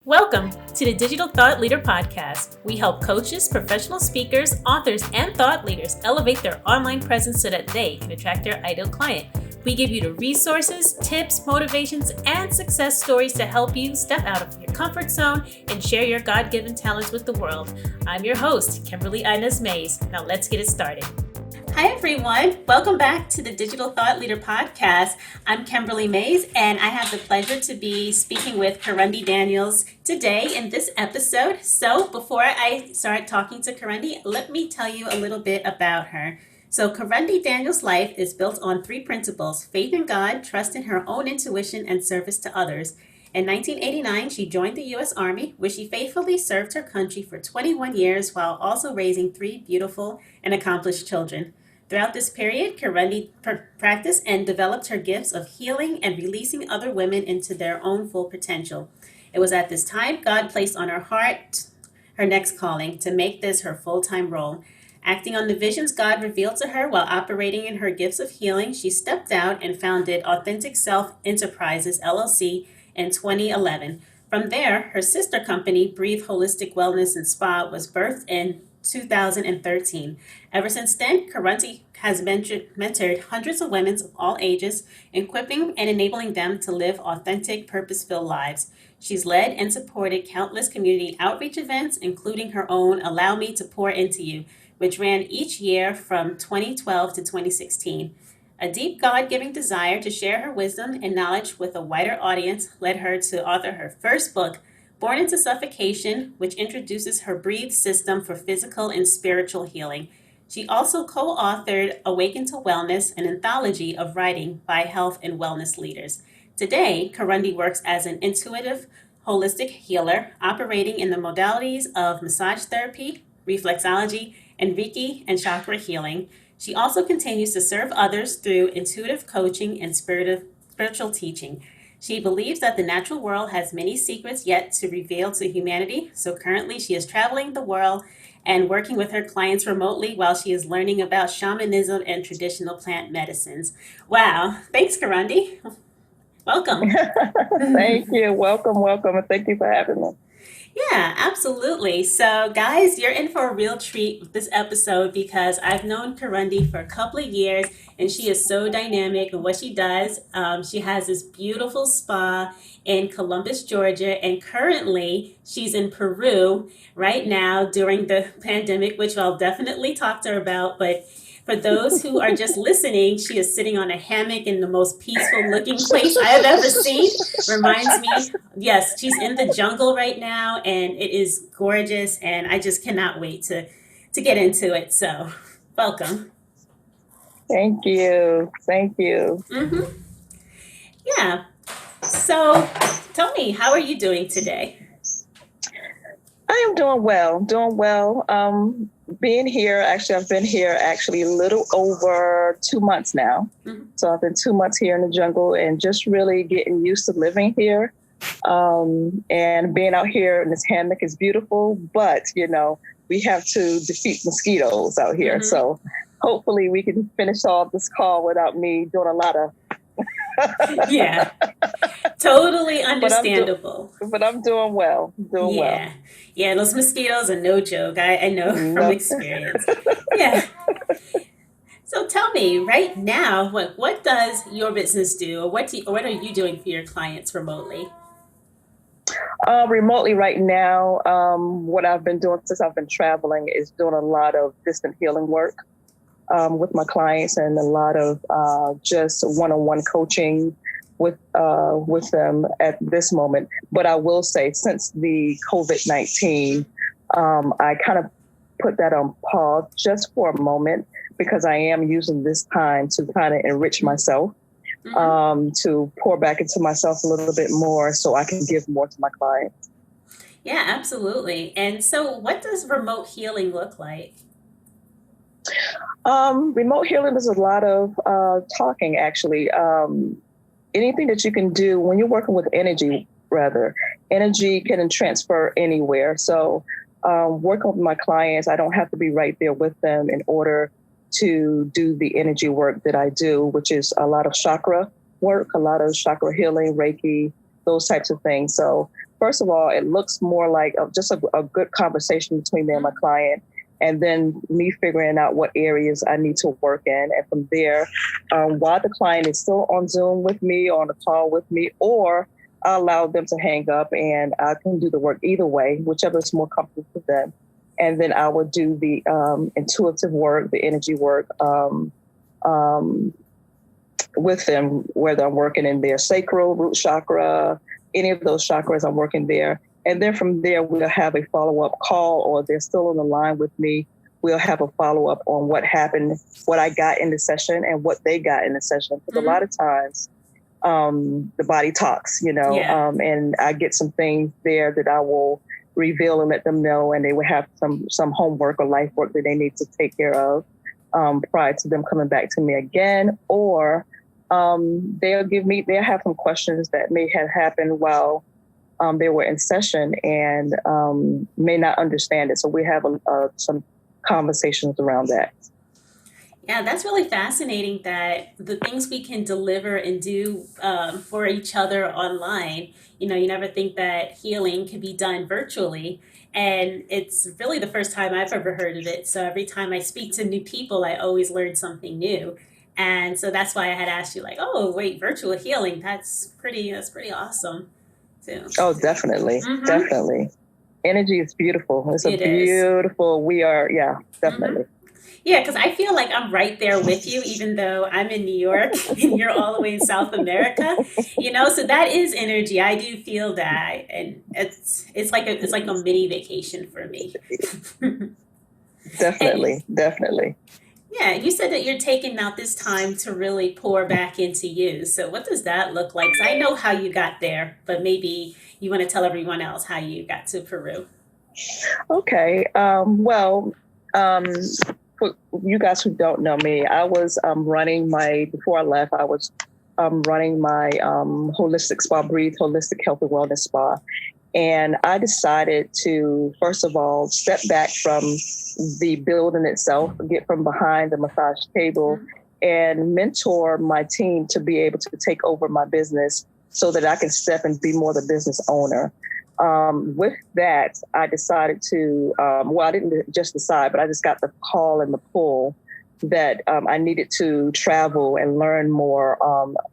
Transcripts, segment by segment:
Welcome to the Digital Thought Leader Podcast. We help coaches, professional speakers, authors, and thought leaders elevate their online presence so that they can attract their ideal client. We give you the resources, tips, motivations, and success stories to help you step out of your comfort zone and share your God-given talents with the world. I'm your host, Kimberly Inez Mays. Now let's get it started. Hi, everyone. Welcome back to the Digital Thought Leader Podcast. I'm Kimberly Mays, and I have the pleasure to be speaking with Kurundi Daniels today in this episode. So before I start talking to Kurundi, let me tell you a little bit about her. So Kurundi Daniels' life is built on three principles: faith in God, trust in her own intuition, and service to others. In 1989, she joined the U.S. Army, where she faithfully served her country for 21 years while also raising three beautiful and accomplished children. Throughout this period, Kurundi practiced and developed her gifts of healing and releasing other women into their own full potential. It was at this time God placed on her heart her next calling to make this her full-time role. Acting on the visions God revealed to her while operating in her gifts of healing, she stepped out and founded Authentic Self Enterprises LLC in 2011. From there, her sister company, Breathe Holistic Wellness and Spa, was birthed in 2013. Ever since then, Kurundi has mentored hundreds of women of all ages, equipping and enabling them to live authentic, purpose-filled lives. She's led and supported countless community outreach events, including her own Allow Me to Pour Into You, which ran each year from 2012 to 2016. A deep God-given desire to share her wisdom and knowledge with a wider audience led her to author her first book, Born into Suffocation, which introduces her breathe system for physical and spiritual healing. She also co-authored Awaken to Wellness, an anthology of writing by health and wellness leaders. Today, Kurundi works as an intuitive, holistic healer, operating in the modalities of massage therapy, reflexology, and Reiki and chakra healing. She also continues to serve others through intuitive coaching and spiritual teaching. She believes that the natural world has many secrets yet to reveal to humanity, so currently she is traveling the world and working with her clients remotely while she is learning about shamanism and traditional plant medicines. Wow. Thanks, Kurundi. Welcome. Thank you. Welcome, and thank you for having me. Yeah, absolutely. So guys, you're in for a real treat with this episode because I've known Kurundi for a couple of years and she is so dynamic in what she does. She has this beautiful spa in Columbus, Georgia, and currently she's in Peru right now during the pandemic, which I'll definitely talk to her about. But for those who are just listening, she is sitting on a hammock in the most peaceful looking place I have ever seen. Reminds me, yes, she's in the jungle right now and it is gorgeous and I just cannot wait to get into it. So welcome. Thank you. Mm-hmm. Yeah. So tell me, how are you doing today? I am doing well. Being here, I've been here a little over 2 months now. Mm-hmm. So I've been 2 months here in the jungle and just really getting used to living here. And being out here in this hammock is beautiful, but we have to defeat mosquitoes out here. Mm-hmm. So hopefully we can finish off this call without me doing a lot of yeah, totally understandable. But I'm doing well. Yeah, those mosquitoes are no joke. I know from experience. Yeah. So tell me right now, what does your business do, or what are you doing for your clients remotely? Remotely right now, what I've been doing since I've been traveling is doing a lot of distant healing work. With my clients and a lot of just one-on-one coaching with them at this moment. But I will say, since the COVID-19, I kind of put that on pause just for a moment because I am using this time to kind of enrich myself, to pour back into myself a little bit more so I can give more to my clients. Yeah, absolutely. And so what does remote healing look like? Remote healing is a lot of talking, actually. Anything that you can do when you're working with energy can transfer anywhere. So working with my clients, I don't have to be right there with them in order to do the energy work that I do, which is a lot of chakra work, a lot of chakra healing, Reiki, those types of things. So first of all, it looks more like just a good conversation between me and my client, and then me figuring out what areas I need to work in. And from there, while the client is still on Zoom with me, or on a call with me, or I allow them to hang up and I can do the work either way, whichever is more comfortable for them. And then I would do the intuitive work, the energy work with them, whether I'm working in their sacral, root chakra, any of those chakras, I'm working there. And then from there, we'll have a follow-up call, or they're still on the line with me. We'll have a follow-up on what happened, what I got in the session and what they got in the session. Because a lot of times the body talks, and I get some things there that I will reveal and let them know. And they will have some homework or life work that they need to take care of prior to them coming back to me again. Or they'll have some questions that may have happened while they were in session and may not understand it. So we have some conversations around that. Yeah, that's really fascinating that the things we can deliver and do for each other online, you never think that healing can be done virtually. And it's really the first time I've ever heard of it. So every time I speak to new people, I always learn something new. And so that's why I had asked you, like, oh, wait, virtual healing, that's pretty awesome. Too. Oh, definitely. Definitely. Energy is beautiful. It's beautiful. We are, definitely. Yeah, because I feel like I'm right there with you, even though I'm in New York and you're all the way in South America. So that is energy. I do feel that, and it's like a mini vacation for me. Definitely. Yeah, you said that you're taking out this time to really pour back into you. So what does that look like? 'Cause I know how you got there, but maybe you want to tell everyone else how you got to Peru. Okay. For you guys who don't know me, I was before I left, I was running my holistic spa, Breathe Holistic Health and Wellness Spa. And I decided to, first of all, step back from the building itself, get from behind the massage table, and mentor my team to be able to take over my business so that I can step and be more the business owner. With that, I decided to, I didn't just decide, but I just got the call and the pull that I needed to travel and learn more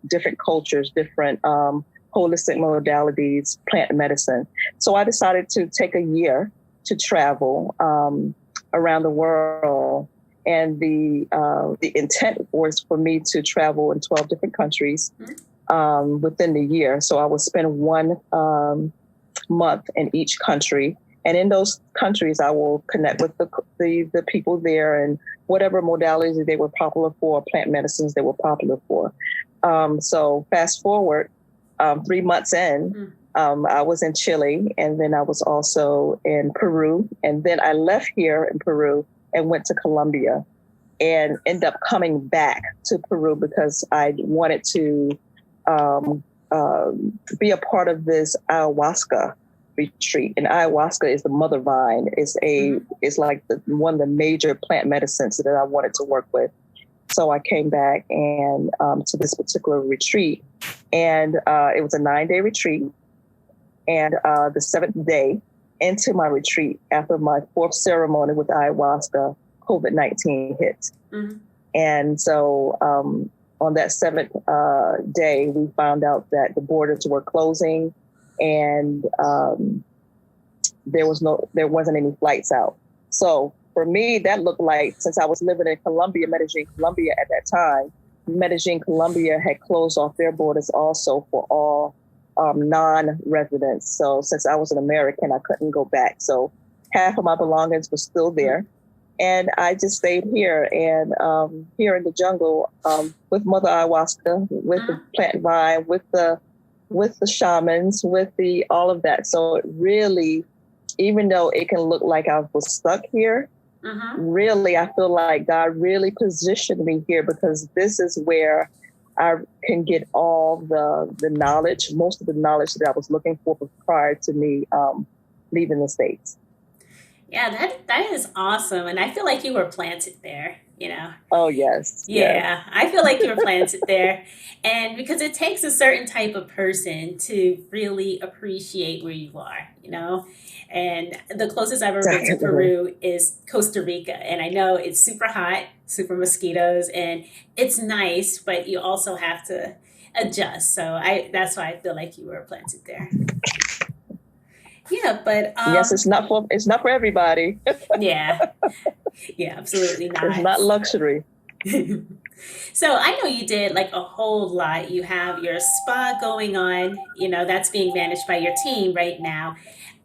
different cultures, different holistic modalities, plant medicine. So I decided to take a year to travel around the world. And the intent was for me to travel in 12 different countries within the year. So I would spend 1 month in each country. And in those countries, I will connect with the people there and whatever modalities they were popular for, plant medicines they were popular for. So fast forward, 3 months in, I was in Chile, and then I was also in Peru. And then I left here in Peru and went to Colombia and ended up coming back to Peru because I wanted to be a part of this ayahuasca retreat. And ayahuasca is the mother vine. It's like one of the major plant medicines that I wanted to work with. So I came back and to this particular retreat, and it was a 9-day retreat. And the 7th day into my retreat, after my 4th ceremony with ayahuasca, COVID-19 hit. And so on that 7th day, we found out that the borders were closing, and there wasn't any flights out. So for me, that looked like, since I was living in Colombia, Medellin, Colombia at that time, Medellin, Colombia had closed off their borders also for all non-residents. So since I was an American, I couldn't go back. So half of my belongings were still there. And I just stayed here, and here in the jungle with Mother Ayahuasca, with the plant vine, with the shamans, with all of that. So it really, even though it can look like I was stuck here, really, I feel like God really positioned me here, because this is where I can get all the knowledge, most of the knowledge that I was looking for prior to me leaving the States. Yeah, that is awesome. And I feel like you were planted there, you know. Oh, yes. Yes. Yeah, I feel like you were planted there. And because it takes a certain type of person to really appreciate where you are, you know. And the closest I've ever been to Definitely. Peru is Costa Rica. And I know it's super hot, super mosquitoes, and it's nice, but you also have to adjust. So that's why I feel like you were planted there. Yeah, but Yes, it's not for everybody. yeah, yeah, absolutely It's not. not luxury. So I know you did like a whole lot. You have your spa going on, you know, that's being managed by your team right now.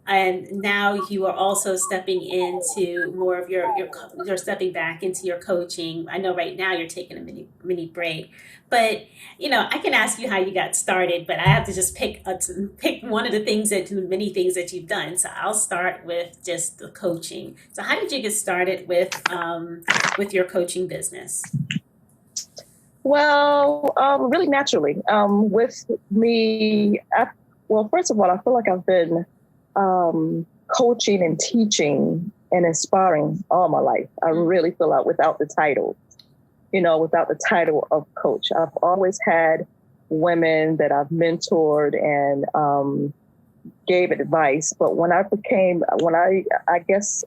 And now you are also stepping into more of you're stepping back into your coaching. I know right now you're taking a mini break, but you know I can ask you how you got started, but I have to just pick one of the many things that you've done. So I'll start with just the coaching. So how did you get started with your coaching business? Well, really naturally. With me, well, first of all, I feel like I've been coaching and teaching and inspiring all my life. I really feel like without the title, without the title of coach, I've always had women that I've mentored and gave advice. But I guess,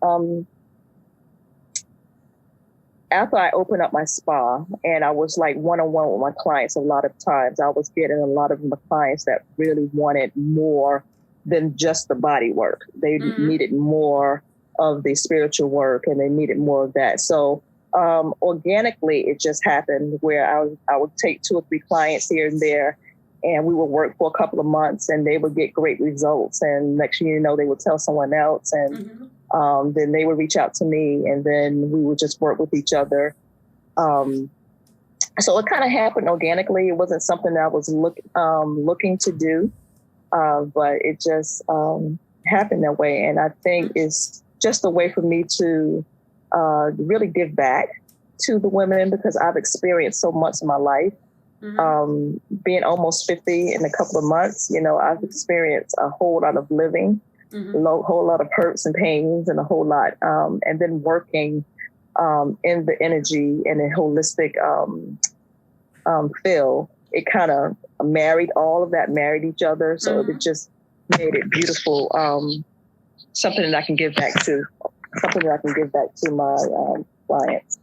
after I opened up my spa and I was like one-on-one with my clients, a lot of times I was getting a lot of my clients that really wanted more than just the body work. They needed more of the spiritual work and they needed more of that. So organically, it just happened where I would take 2 or 3 clients here and there and we would work for a couple of months and they would get great results. And next thing you know, they would tell someone else and then they would reach out to me and then we would just work with each other. So it kind of happened organically. It wasn't something that I was looking to do, but it just happened that way. And I think it's just a way for me to really give back to the women because I've experienced so much in my life. Being almost 50 in a couple of months, I've experienced a whole lot of living. A whole lot of hurts and pains and a whole lot. And then working in the energy and a holistic field, it kind of married each other. So it just made it beautiful. Something that I can give back to my clients.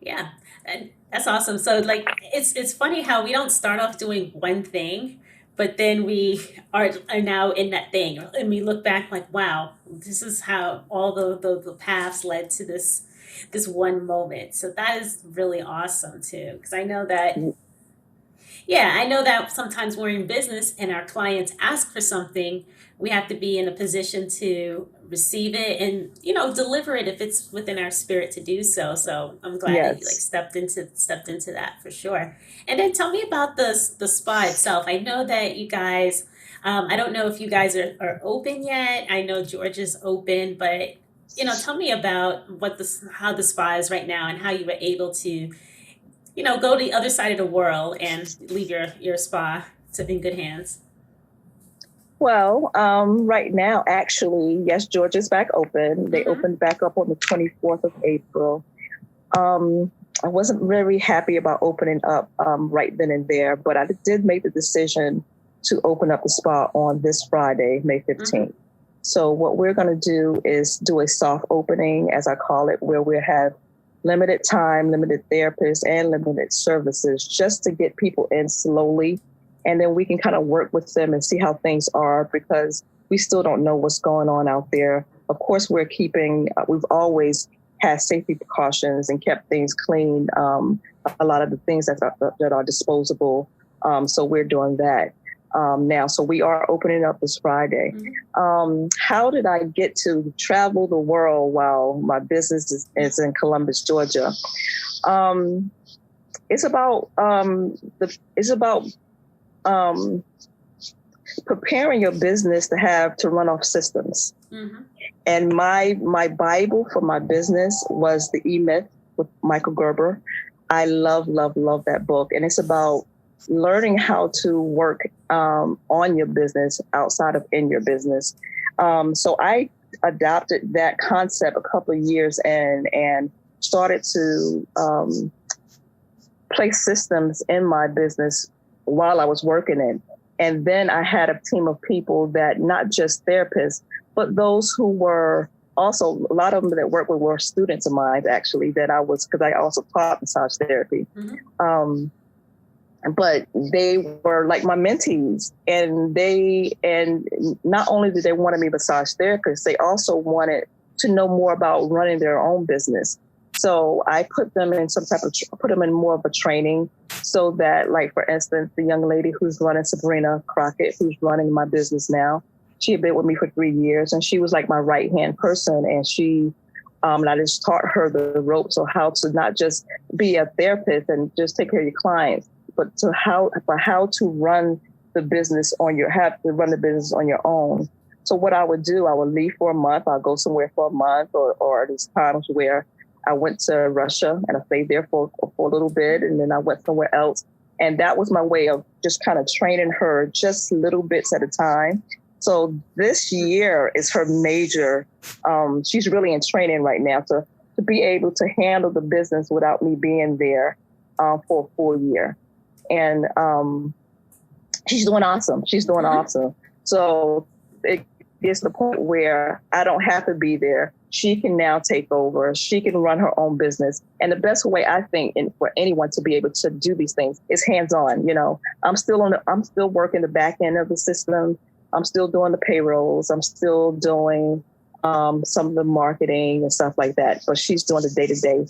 Yeah, and that's awesome. So like, it's funny how we don't start off doing one thing, but then we are now in that thing, and we look back like, wow, this is how all the paths led to this one moment. So that is really awesome too, because I know that. Yeah, I know that sometimes we're in business and our clients ask for something, we have to be in a position to receive it and deliver it if it's within our spirit to do so. So I'm glad that you like Yes. stepped into that for sure. And then tell me about the spa itself. I know that you guys. I don't know if you guys are open yet. I know Georgia's open, but tell me about how the spa is right now and how you were able to go to the other side of the world and leave your spa in good hands. Well, right now, actually, yes, Georgia's back open. They opened back up on the 24th of April. I wasn't very happy about opening up right then and there, but I did make the decision to open up the spa on this Friday, May 15th. So what we're going to do is do a soft opening, as I call it, where we'll have limited time, limited therapists, and limited services just to get people in slowly. And then we can kind of work with them and see how things are because we still don't know what's going on out there. Of course, we've always had safety precautions and kept things clean. A lot of the things that are disposable. So we're doing that now. So we are opening up this Friday. How did I get to travel the world while my business is in Columbus, Georgia? It's about preparing your business to run off systems. And my Bible for my business was the E-Myth with Michael Gerber. I love that book. And it's about learning how to work on your business outside of in your business. So I adopted that concept a couple of years and started to place systems in my business while I was working in. And then I had a team of people that not just therapists, but those who were also, a lot of them that worked with were students of mine, actually, because I also taught massage therapy. Mm-hmm. But they were like my mentees, and not only did they want to be massage therapists, they also wanted to know more about running their own business. So I put them in more of a training, so that, like, for instance, the young lady who's running, Sabrina Crockett, who's running my business now, she had been with me for 3 years, and she was like my right-hand person. And and I just taught her the ropes of how to not just be a therapist and just take care of your clients, but how to run the business on your own. So what I would do, I would leave for a month. I'll go somewhere for a month, or there's times where I went to Russia and I stayed there for a little bit, and then I went somewhere else. And that was my way of just kind of training her just little bits at a time. So this year is her major. She's really in training right now to be able to handle the business without me being there for a full year. And she's doing awesome. She's doing awesome. So it gets to the point where I don't have to be there. She can now take over. She can run her own business. And the best way, I think, for anyone to be able to do these things is hands-on. You know, I'm still working the back end of the system. I'm still doing the payrolls. I'm still doing some of the marketing and stuff like that. But she's doing the day-to-day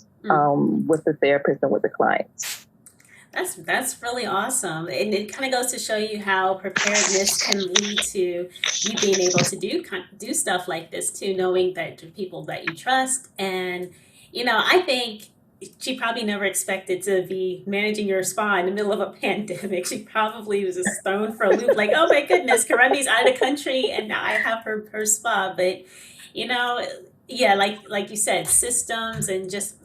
with the therapist and with the clients. That's really awesome. And it kind of goes to show you how preparedness can lead to you being able to do stuff like this too, knowing that the people that you trust. And, I think she probably never expected to be managing your spa in the middle of a pandemic. She probably was just thrown for a loop, like, oh my goodness, Kurundi's out of the country and now I have her spa. But, like you said, systems and just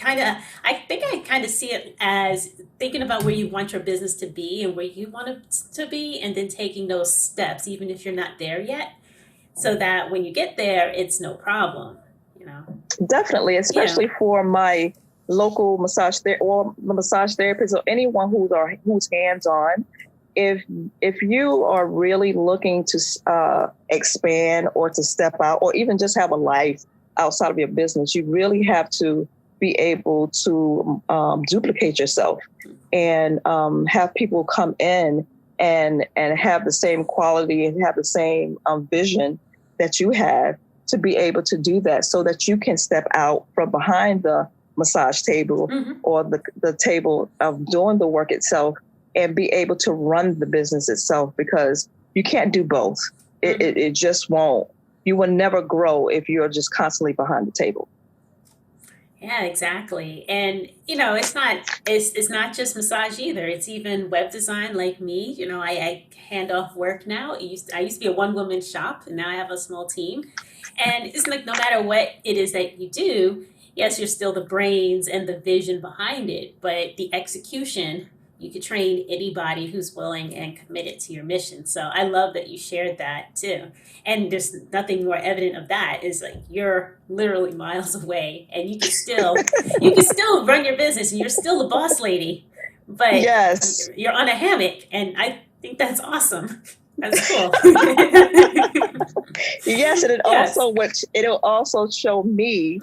I think I kind of see it as thinking about where you want your business to be and where you want it to be, and then taking those steps, even if you're not there yet, so that when you get there, it's no problem, Definitely, especially for my local massage therapist or anyone who's hands-on. If you are really looking to expand or to step out, or even just have a life outside of your business, you really have to be able to duplicate yourself and have people come in and have the same quality and have the same vision that you have, to be able to do that, so that you can step out from behind the massage table or the table of doing the work itself and be able to run the business itself, because you can't do both. It just won't. You will never grow if you're just constantly behind the table. Yeah, exactly. And, it's not just massage either. It's even web design like me. I hand off work now. I used to be a one-woman shop, and now I have a small team. And it's like, no matter what it is that you do, yes, you're still the brains and the vision behind it, but the execution, you could train anybody who's willing and committed to your mission. So I love that you shared that too. And there's nothing more evident of that is like you're literally miles away, and you can still run your business, and you're still the boss lady, but yes, you're on a hammock, and I think that's awesome. That's cool. Yes, and it'll also show me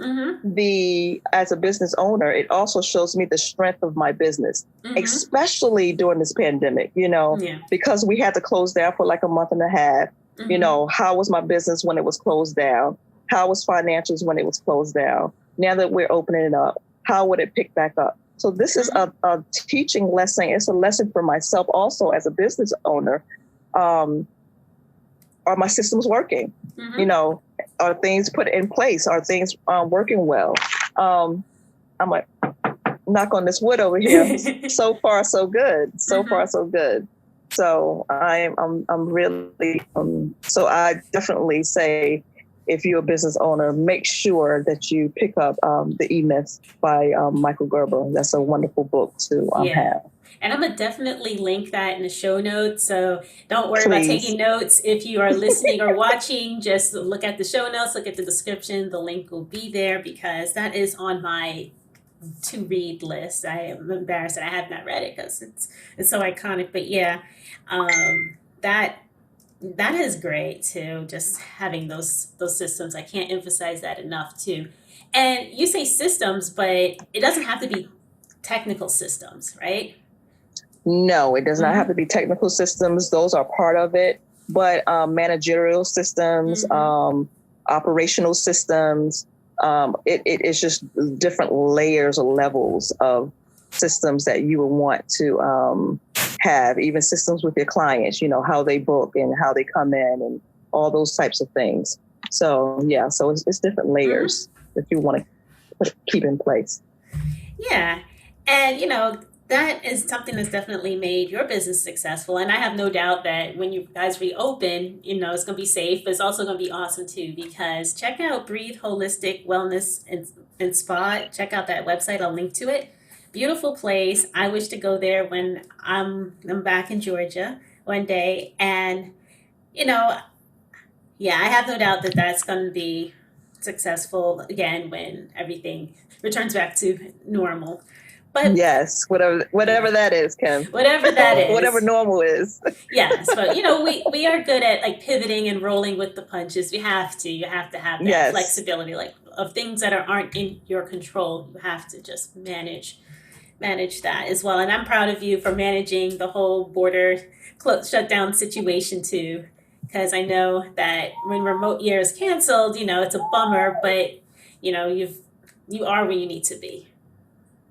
as a business owner, it also shows me the strength of my business, especially during this pandemic, because we had to close down for like a month and a half. How was my business when it was closed down? How was financials when it was closed down? Now that we're opening it up, how would it pick back up? So this is a teaching lesson. It's a lesson for myself also as a business owner. Are my systems working? Are things put in place? Are things working well? I'm like, knock on this wood over here. So far, so good. So far, so good. So I'm really, so I definitely say, if you're a business owner, make sure that you pick up The E-Myth by Michael Gerber. That's a wonderful book to have. And I'm going to definitely link that in the show notes. So don't worry about Please. taking notes. If you are listening or watching, just look at the show notes, look at the description. The link will be there because that is on my to read list. I am embarrassed that I have not read it because it's so iconic. But yeah, that is great too. Just having those systems. I can't emphasize that enough too. And you say systems, but it doesn't have to be technical systems, right? No, it does not have to be technical systems. Those are part of it, but managerial systems, operational systems. It's just different layers or levels of systems that you would want to have, even systems with your clients, how they book and how they come in and all those types of things. So, yeah, so it's different layers that you want to keep in place. Yeah. And, that is something that's definitely made your business successful. And I have no doubt that when you guys reopen, it's going to be safe, but it's also going to be awesome too, because check out Breathe Holistic Wellness and Spa. Check out that website. I'll link to it. Beautiful place. I wish to go there when I'm back in Georgia one day. And, I have no doubt that that's going to be successful again when everything returns back to normal. But yes, whatever that is, Kim. Whatever that is. Whatever normal is. Yes, but we are good at like pivoting and rolling with the punches. You have to have that flexibility, like of things that aren't in your control. You have to just manage that as well. And I'm proud of you for managing the whole border shutdown situation too, because I know that when remote year is canceled, it's a bummer, but you are where you need to be.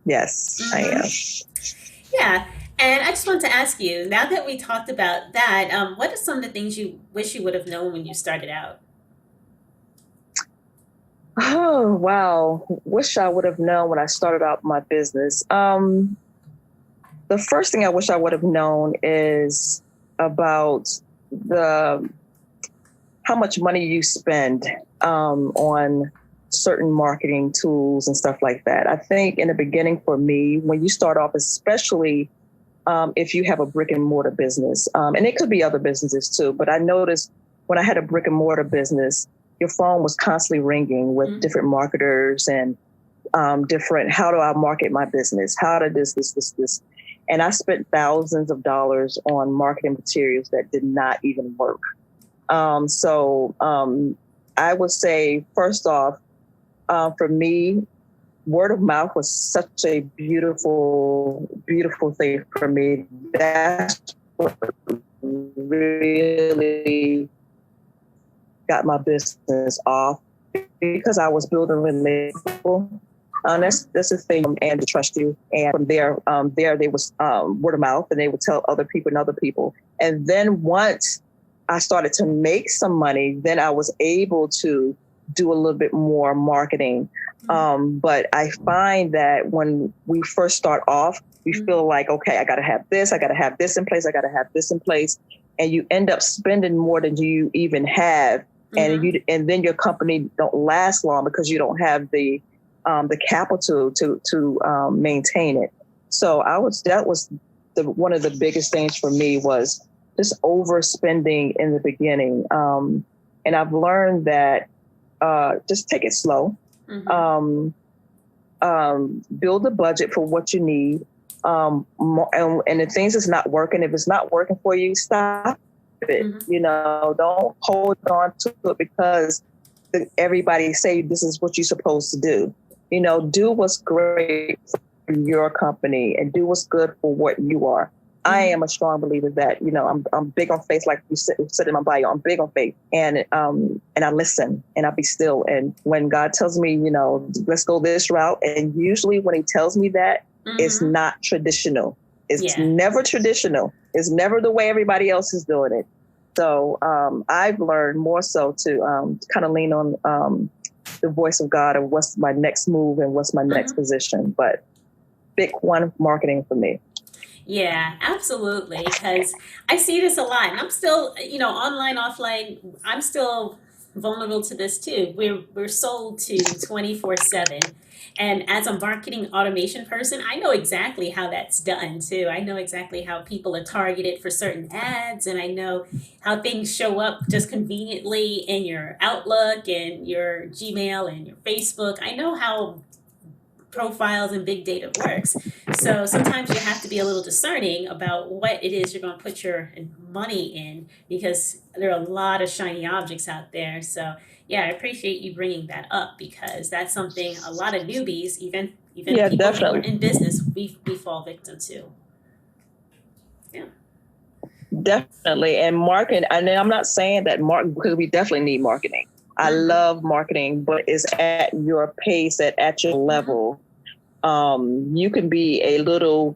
Yes, I am. Yeah. And I just wanted to ask you, now that we talked about that, what are some of the things you wish you would have known when you started out? Oh, wow. Wish I would have known when I started out my business. The first thing I wish I would have known is about how much money you spend on certain marketing tools and stuff like that. I think in the beginning for me, when you start off, especially if you have a brick and mortar business, and it could be other businesses too, but I noticed when I had a brick and mortar business, your phone was constantly ringing with different marketers and different, how do I market my business? How to this. And I spent thousands of dollars on marketing materials that did not even work. So I would say, first off, for me, word of mouth was such a beautiful, beautiful thing for me. That's what really got my business off, because I was building relationships. That's the thing, and to trust you. And from there, they was word of mouth, and they would tell other people and other people. And then once I started to make some money, then I was able to do a little bit more marketing. But I find that when we first start off, we feel like, okay, I got to have this in place. I got to have this in place. And you end up spending more than you even have. And then your company don't last long because you don't have the capital to maintain it. So that was one of the biggest things for me was just overspending in the beginning. And I've learned that just take it slow. Build a budget for what you need. And the things that's not working, if it's not working for you, stop it. Don't hold on to it because everybody say this is what you're supposed to do. Do what's great for your company and do what's good for what you are. I am a strong believer that, I'm big on faith, like you said in my bio. I'm big on faith, and I listen and I be still. And when God tells me, let's go this route, and usually when He tells me that, it's not traditional. It's never traditional. It's never the way everybody else is doing it. So I've learned more so to kind of lean on the voice of God and what's my next move and what's my next position. But big one, marketing for me. Yeah, absolutely. Because I see this a lot, and I'm still, online, offline, I'm still vulnerable to this too. We're sold to 24/7. And as a marketing automation person, I know exactly how that's done too. I know exactly how people are targeted for certain ads, and I know how things show up just conveniently in your Outlook and your Gmail and your Facebook. I know how profiles and big data works. So sometimes you have to be a little discerning about what it is you're going to put your money in, because there are a lot of shiny objects out there. So yeah, I appreciate you bringing that up, because that's something a lot of newbies, even Yeah, people who are definitely. in business, we fall victim to. Yeah. Definitely. And marketing, and I'm not saying that because we definitely need marketing. I love marketing, but it's at your pace, at your level. You can be a little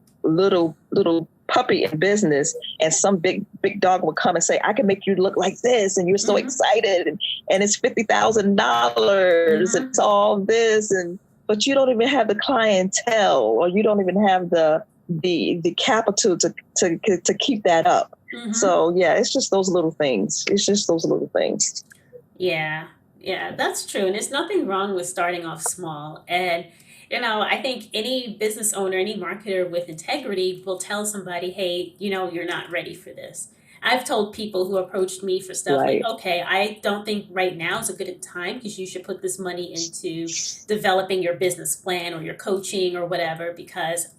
puppy in business, and some big dog will come and say, "I can make you look like this," and you're so excited, and it's $50,000, it's all this, but you don't even have the clientele, or you don't even have the capital to keep that up. So yeah, it's just those little things. Yeah, that's true. And there's nothing wrong with starting off small. And, I think any business owner, any marketer with integrity will tell somebody, hey, you're not ready for this. I've told people who approached me for stuff like, okay, I don't think right now is a good time, because you should put this money into developing your business plan or your coaching or whatever, because,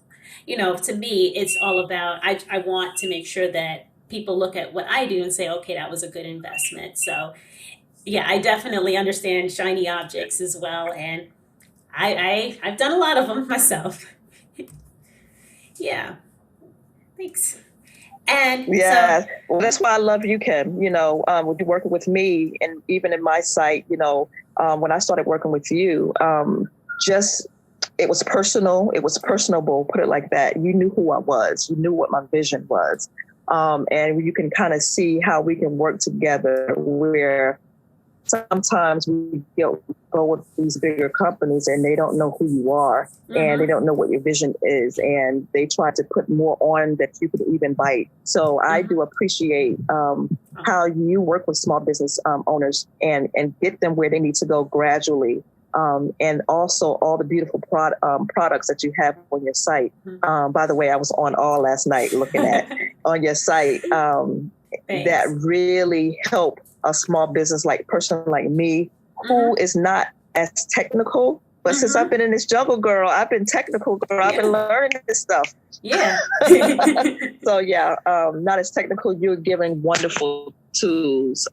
to me, it's all about, I want to make sure that people look at what I do and say, okay, that was a good investment. So yeah, I definitely understand shiny objects as well, and I've done a lot of them myself. Yeah, thanks. And yeah, well, that's why I love you, Kim. When you're working with me, and even in my site, when I started working with you, it was personal. It was personable, put it like that. You knew who I was. You knew what my vision was. And you can kind of see how we can work together, where sometimes we go with these bigger companies and they don't know who you are, and they don't know what your vision is, and they try to put more on that you could even bite. So I do appreciate how you work with small business owners and get them where they need to go gradually. And also all the beautiful products that you have on your site. By the way, I was on all last night looking at on your site that really help a small business person like me, who is not as technical. But since I've been in this jungle, girl, I've been technical, girl. I've been learning this stuff. Yeah. So yeah, not as technical. You're giving wonderful tools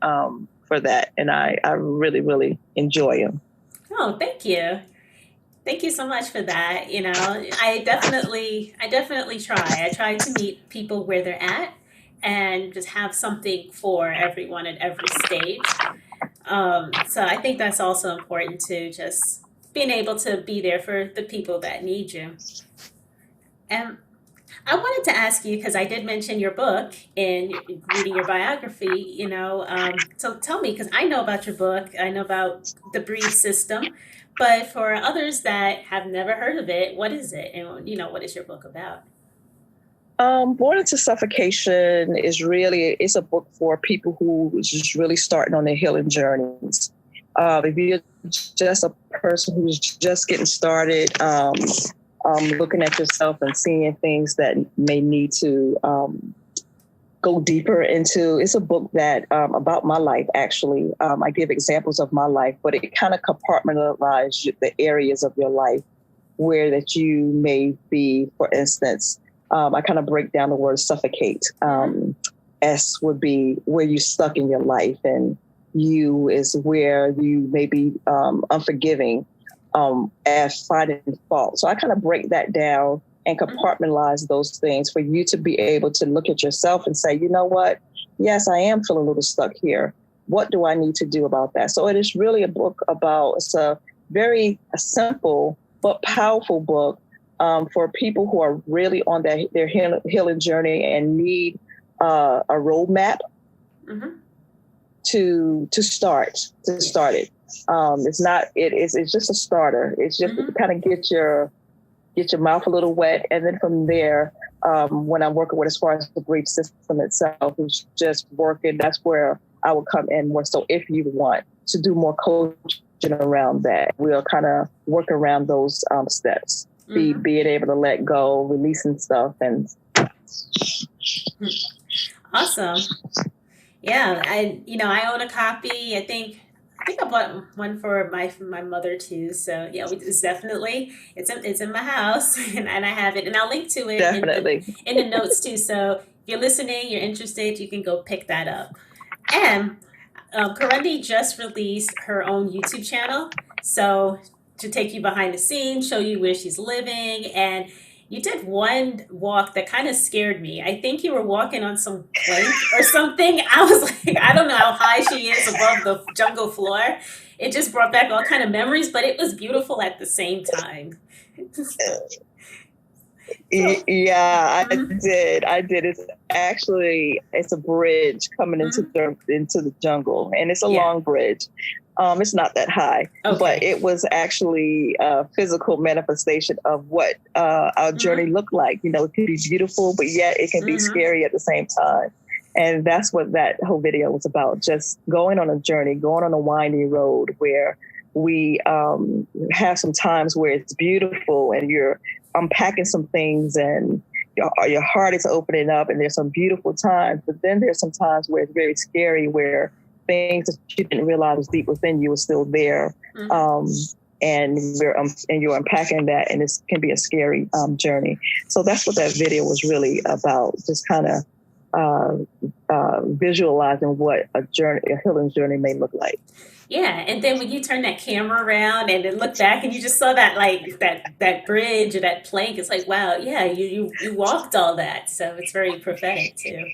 for that, and I really, really enjoy them. Oh, thank you. Thank you so much for that. I definitely try. I try to meet people where they're at and just have something for everyone at every stage. So I think that's also important, to just being able to be there for the people that need you. And I wanted to ask you, because I did mention your book in reading your biography, so tell me, because I know about your book, I know about the Breathe System, but for others that have never heard of it, what is it? And, what is your book about? Born into Suffocation it's a book for people who is just really starting on their healing journeys. If you're just a person who's just getting started, looking at yourself and seeing things that may need to go deeper into. It's a book that about my life, actually. I give examples of my life, but it kind of compartmentalizes the areas of your life where that you may be, for instance. I kind of break down the word suffocate. S would be where you're stuck in your life, and U is where you may be unforgiving, as finding fault. So I kind of break that down and compartmentalize those things for you to be able to look at yourself and say, you know what? Yes, I am feeling a little stuck here. What do I need to do about that? So it is really a book it's a very simple but powerful book for people who are really on their healing journey and need a roadmap to start it. It's just a starter. It's just to kind of get your mouth a little wet, and then from there, when I'm working with as far as the Breathe System itself, is just working. That's where I will come in more. So if you want to do more coaching around that. We'll kind of work around those steps, being able to let go, releasing stuff, and awesome. Yeah, I own a copy. I think I bought one for my mother too. So yeah, it's definitely it's in my house, and I have it, and I'll link to it in the notes too. So if you're listening, you're interested, you can go pick that up. And Kurundi just released her own YouTube channel, so to take you behind the scenes, show you where she's living, and you did one walk that kind of scared me. I think you were walking on some plank or something. I was like, I don't know how high she is above the jungle floor. It just brought back all kind of memories, but it was beautiful at the same time. Yeah, I did. It's a bridge coming into the jungle, and it's a long bridge. It's not that high, but it was actually a physical manifestation of what our journey looked like. You know, it can be beautiful, but yet it can be scary at the same time. And that's what that whole video was about, just going on a journey, going on a winding road where we have some times where it's beautiful and you're unpacking some things and your heart is opening up and there's some beautiful times. But then there's some times where it's very scary, where things that you didn't realize was deep within you are still there. And you're unpacking that, and it can be a scary journey. So that's what that video was really about, just kind of visualizing what a healing journey may look like. Yeah, and then when you turn that camera around and then look back and you just saw that that bridge or that plank, it's like, wow, yeah, you walked all that. So it's very prophetic too.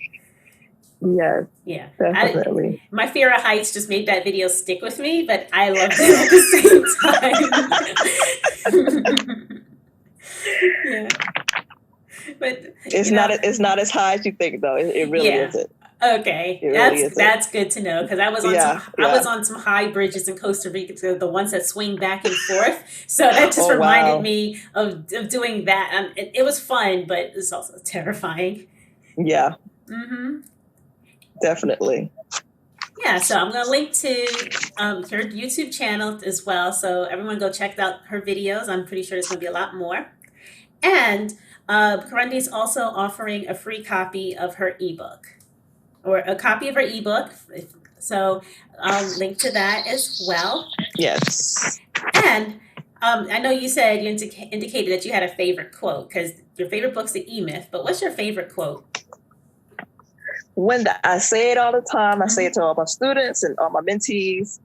Yes. Yeah. Definitely. My fear of heights just made that video stick with me, but I loved it at the same time. Yeah. But it's not as high as you think, though. It really isn't. Okay, that's good to know, because I was on some high bridges in Costa Rica, the ones that swing back and forth. So that just reminded me of doing that. It was fun, but it's also terrifying. Yeah. Definitely. Yeah, so I'm going to link to her YouTube channel as well. So everyone go check out her videos. I'm pretty sure there's going to be a lot more. And Kurundi is also offering a free copy of her ebook, or a copy of her ebook. So I'll link to that as well. Yes. And I know you said you indicated that you had a favorite quote, because your favorite book's The E-Myth, but what's your favorite quote? I say it all the time. I say it to all my students and all my mentees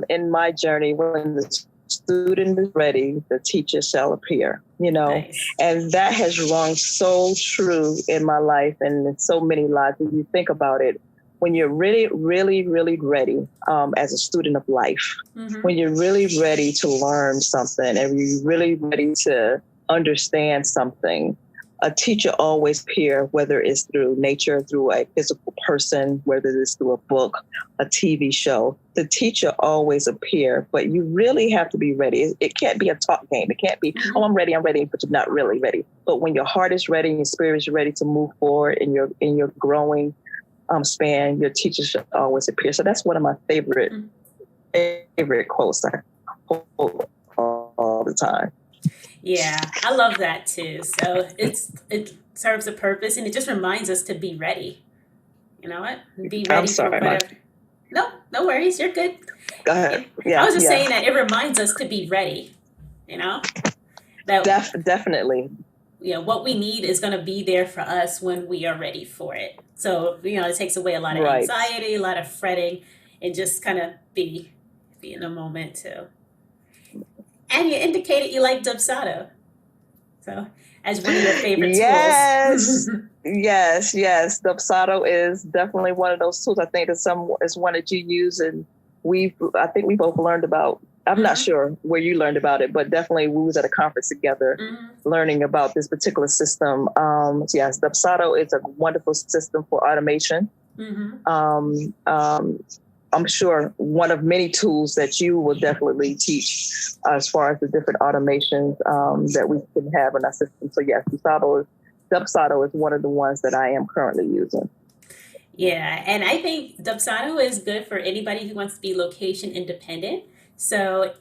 in my journey. When the student is ready, the teacher shall appear, Nice. And that has rung so true in my life and in so many lives. If you think about it, when you're really, really, really ready as a student of life, when you're really ready to learn something and you're really ready to understand something, a teacher always appears, whether it's through nature, through a physical person, whether it's through a book, a TV show. The teacher always appears, but you really have to be ready. It can't be a talk game. It can't be, oh, I'm ready, but you're not really ready. But when your heart is ready and your spirit is ready to move forward in your growing span, your teacher should always appear. So that's one of my favorite quotes I quote all the time. Yeah, I love that too. So it serves a purpose, and it just reminds us to be ready. You know what? Be ready for whatever. No worries. You're good. Go ahead. Yeah, I was just saying that it reminds us to be ready. That definitely. What we need is going to be there for us when we are ready for it. So it takes away a lot of anxiety, a lot of fretting, and just kind of be in a moment too. And you indicated you like Dubsado. So, as one of your favorite tools. Yes. Dubsado is definitely one of those tools. I think is one that you use, and I think we both learned about. I'm not sure where you learned about it, but definitely we was at a conference together learning about this particular system. Yes, Dubsado is a wonderful system for automation. I'm sure one of many tools that you will definitely teach as far as the different automations that we can have in our system. So yes, Dubsado is one of the ones that I am currently using. Yeah, and I think Dubsado is good for anybody who wants to be location independent. So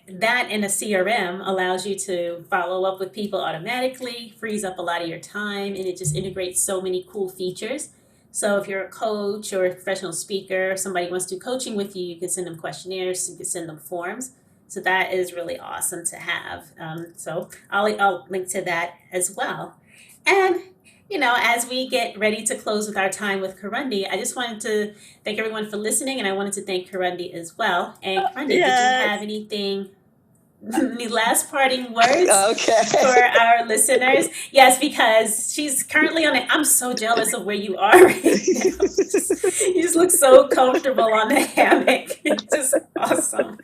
that in a CRM allows you to follow up with people automatically, frees up a lot of your time, and it just integrates so many cool features. So if you're a coach or a professional speaker, somebody wants to do coaching with you, you can send them questionnaires, you can send them forms. So that is really awesome to have. So I'll link to that as well. And as we get ready to close with our time with Kurundi, I just wanted to thank everyone for listening, and I wanted to thank Kurundi as well. And Kurundi, did you have any last parting words for our listeners? Yes, because she's currently on it. I'm so jealous of where you are right now. You just look so comfortable on the hammock. It's just awesome.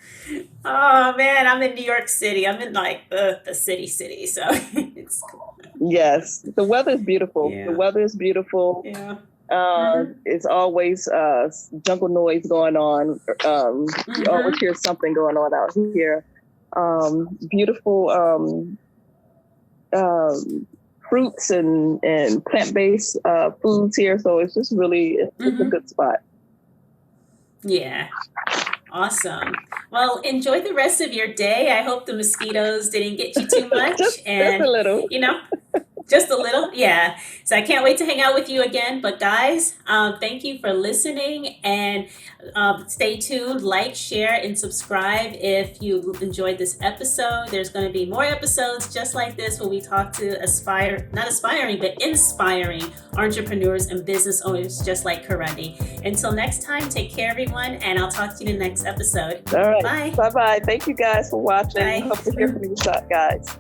Oh man, I'm in New York City. I'm in like the city. So it's cool. Yes, the weather is beautiful. Yeah. The weather is beautiful. Yeah. It's always jungle noise going on. You always hear something going on out here. Beautiful fruits and plant-based foods here. So it's just really it's a good spot. Yeah. Awesome. Well, enjoy the rest of your day. I hope the mosquitoes didn't get you too much. just a little. Just a little. Yeah. So I can't wait to hang out with you again. But guys, thank you for listening, and stay tuned, like, share, and subscribe if you enjoyed this episode. There's going to be more episodes just like this where we talk to inspiring entrepreneurs and business owners just like Kurundi. Until next time, take care, everyone, and I'll talk to you in the next episode. All right. Bye. Bye-bye. Thank you guys for watching. Bye. Hope to hear from you guys.